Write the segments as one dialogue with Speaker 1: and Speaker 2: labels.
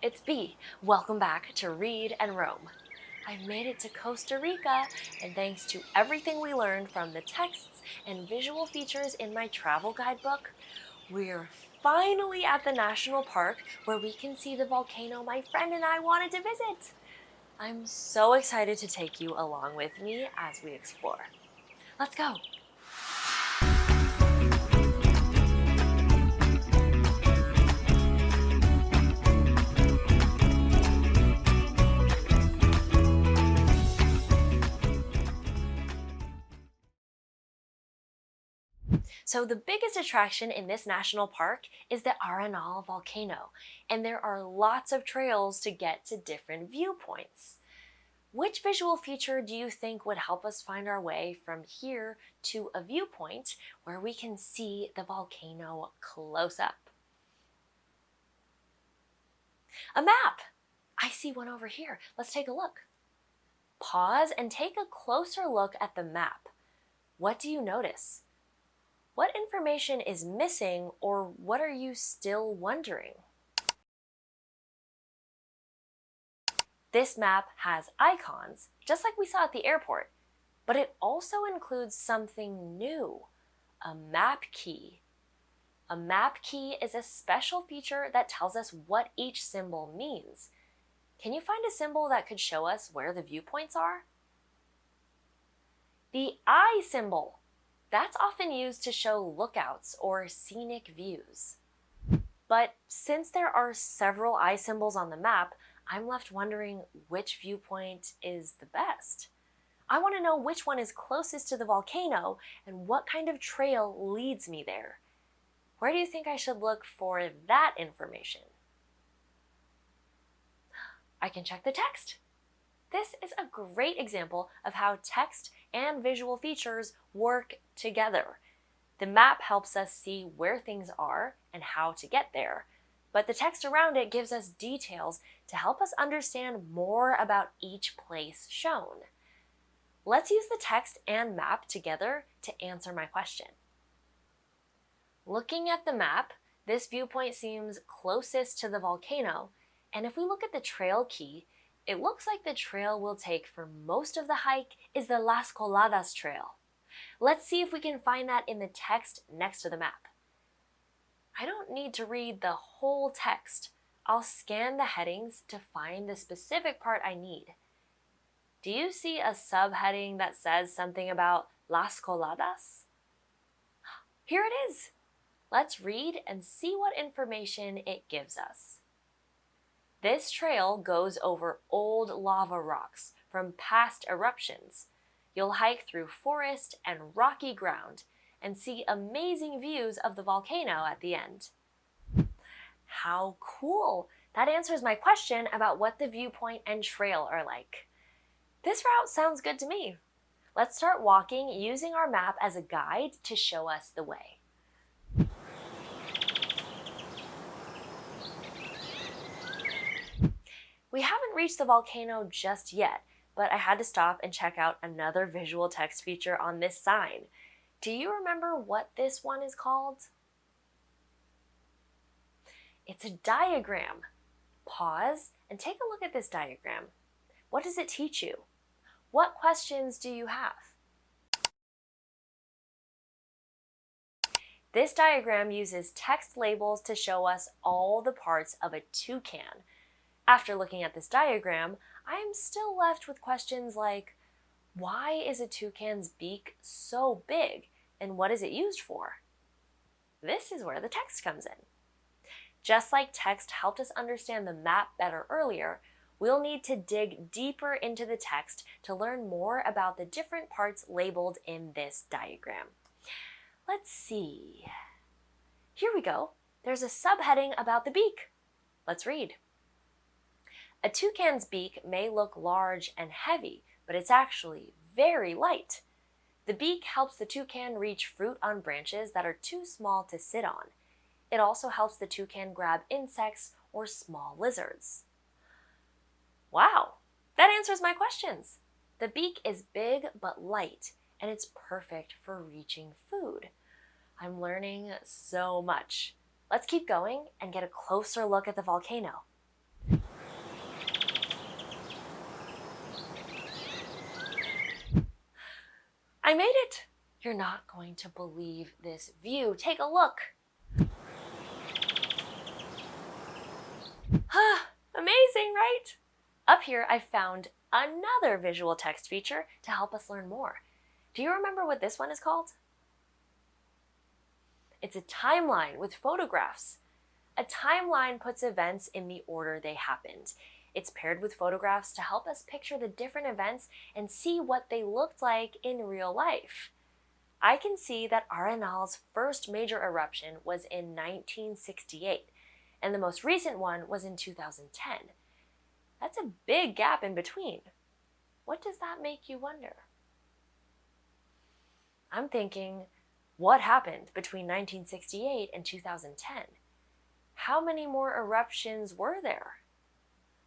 Speaker 1: it's B. Welcome back to Read and Roam. I've made it to Costa Rica, and thanks to everything we learned from the texts and visual features in my travel guidebook, we're finally at the national park where we can see the volcano my friend and I wanted to visit. I'm so excited to take you along with me as we explore. Let's go! So the biggest attraction in this national park is the Arenal volcano, and there are lots of trails to get to different viewpoints. Which visual feature do you think would help us find our way from here to a viewpoint where we can see the volcano close up? A map! I see one over here. Let's take a look. Pause and take a closer look at the map. What do you notice? What information is missing, or what are you still wondering? This map has icons, just like we saw at the airport, but it also includes something new, a map key. A map key is a special feature that tells us what each symbol means. Can you find a symbol that could show us where the viewpoints are? The eye symbol. That's often used to show lookouts or scenic views. But since there are several eye symbols on the map, I'm left wondering which viewpoint is the best. I want to know which one is closest to the volcano and what kind of trail leads me there. Where do you think I should look for that information? I can check the text. This is a great example of how text and visual features work together. The map helps us see where things are and how to get there, but the text around it gives us details to help us understand more about each place shown. Let's use the text and map together to answer my question. Looking at the map, this viewpoint seems closest to the volcano, and if we look at the trail key, it looks like the trail we'll take for most of the hike is the Las Coladas Trail. Let's see if we can find that in the text next to the map. I don't need to read the whole text. I'll scan the headings to find the specific part I need. Do you see a subheading that says something about Las Coladas? Here it is. Let's read and see what information it gives us. This trail goes over old lava rocks from past eruptions. You'll hike through forest and rocky ground and see amazing views of the volcano at the end. How cool! That answers my question about what the viewpoint and trail are like. This route sounds good to me. Let's start walking using our map as a guide to show us the way. We haven't reached the volcano just yet, but I had to stop and check out another visual text feature on this sign. Do you remember what this one is called? It's a diagram. Pause and take a look at this diagram. What does it teach you? What questions do you have? This diagram uses text labels to show us all the parts of a toucan. After looking at this diagram, I am still left with questions like, why is a toucan's beak so big, and what is it used for? This is where the text comes in. Just like text helped us understand the map better earlier, we'll need to dig deeper into the text to learn more about the different parts labeled in this diagram. Let's see. Here we go. There's a subheading about the beak. Let's read. A toucan's beak may look large and heavy, but it's actually very light. The beak helps the toucan reach fruit on branches that are too small to sit on. It also helps the toucan grab insects or small lizards. Wow, that answers my questions. The beak is big but light, and it's perfect for reaching food. I'm learning so much. Let's keep going and get a closer look at the volcano. I made it! You're not going to believe this view. Take a look. Amazing, right? Up here, I found another visual text feature to help us learn more. Do you remember what this one is called? It's a timeline with photographs. A timeline puts events in the order they happened. It's paired with photographs to help us picture the different events and see what they looked like in real life. I can see that Arenal's first major eruption was in 1968, and the most recent one was in 2010. That's a big gap in between. What does that make you wonder? I'm thinking, what happened between 1968 and 2010? How many more eruptions were there?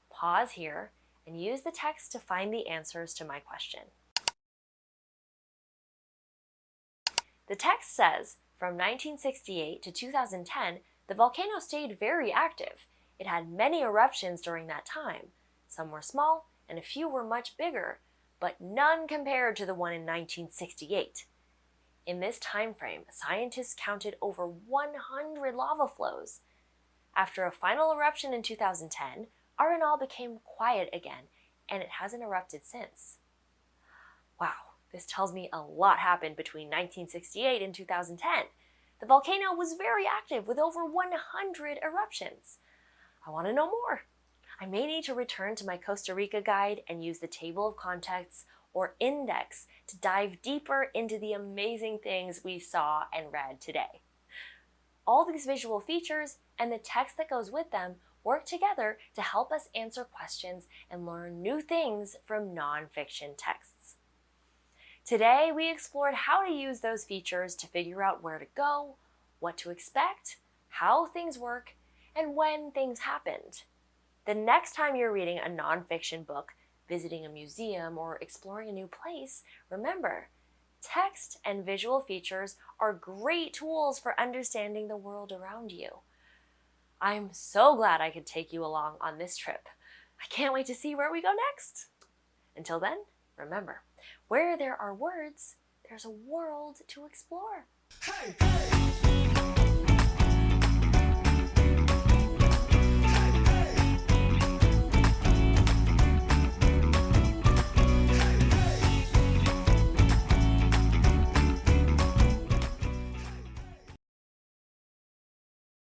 Speaker 1: Pause here and use the text to find the answers to my question. The text says, from 1968 to 2010, the volcano stayed very active. It had many eruptions during that time. Some were small and a few were much bigger, but none compared to the one in 1968. In this time frame, scientists counted over 100 lava flows. After a final eruption in 2010, Arenal became quiet again, and it hasn't erupted since. Wow, this tells me a lot happened between 1968 and 2010. The volcano was very active with over 100 eruptions. I want to know more. I may need to return to my Costa Rica guide and use the table of contents or index to dive deeper into the amazing things we saw and read today. All these visual features and the text that goes with them work together to help us answer questions and learn new things from nonfiction texts. Today, we explored how to use those features to figure out where to go, what to expect, how things work, and when things happened. The next time you're reading a nonfiction book, visiting a museum, or exploring a new place, remember, text and visual features are great tools for understanding the world around you. I'm so glad I could take you along on this trip. I can't wait to see where we go next. Until then, remember, where there are words, there's a world to explore.
Speaker 2: Hey, hey!